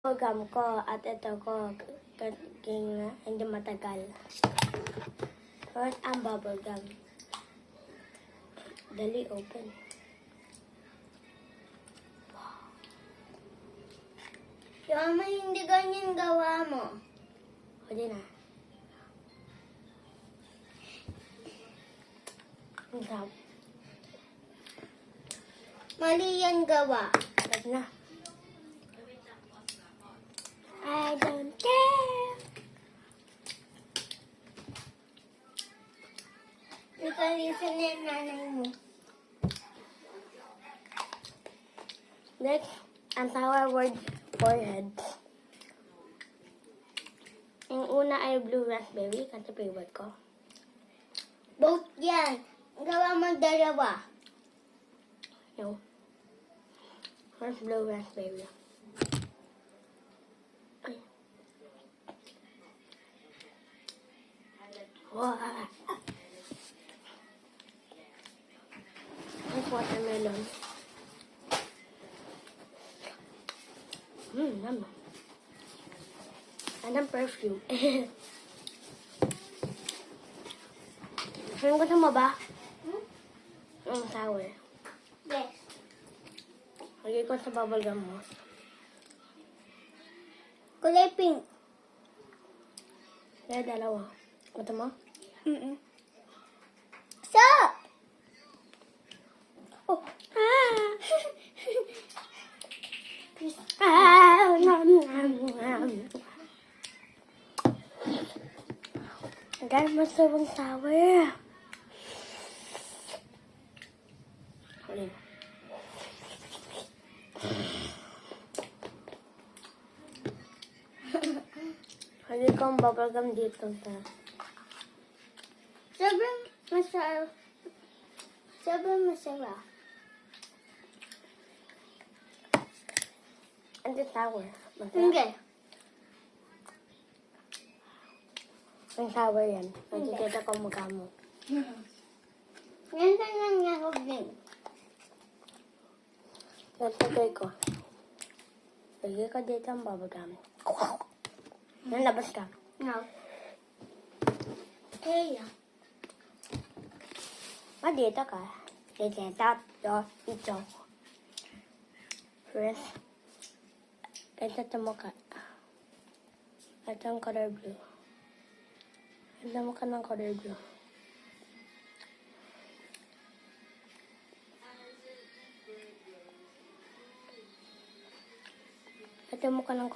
Gum ko at ito ko hindi matagal. First, ang bubble gum. Dali open. Mama, hindi ganyan gawa mo. Pwede na. Ang sarap. Mali yan gawa. Sarap na. I don't care. Ikalisan na yung nanay mo. Next, ang sour word forehead. Yung una ay blue raspberry kasi favorite ko. Both yan. Gawa mo dalawa. No. First blue raspberry. Ay. Wow. Next watermelon. Yum. And ang perfume. Saan gusto mo ba? Sour. Yes. Lagay ko sa bubble gum mo. Kulay pink. Kaya dalawa. Gusto mo? Stop! Oh. Guys, masarap sour. Alin? Lagay ko ang bubble gum dito. Sobrang masarap. Sobrang masarap. Hindi sour. Masarap. Hindi. Ang sour yan. Nakikita ko mukha mo. Yan lang niya ko din. Lagay ko. Lagay ko dito ang bubble gum. Nalabas ka. No. Kaya. Dito ka. Dito. First, ito sa mukha. Ito ang color blue. Ito mukha ng color blue. Ito mukha ng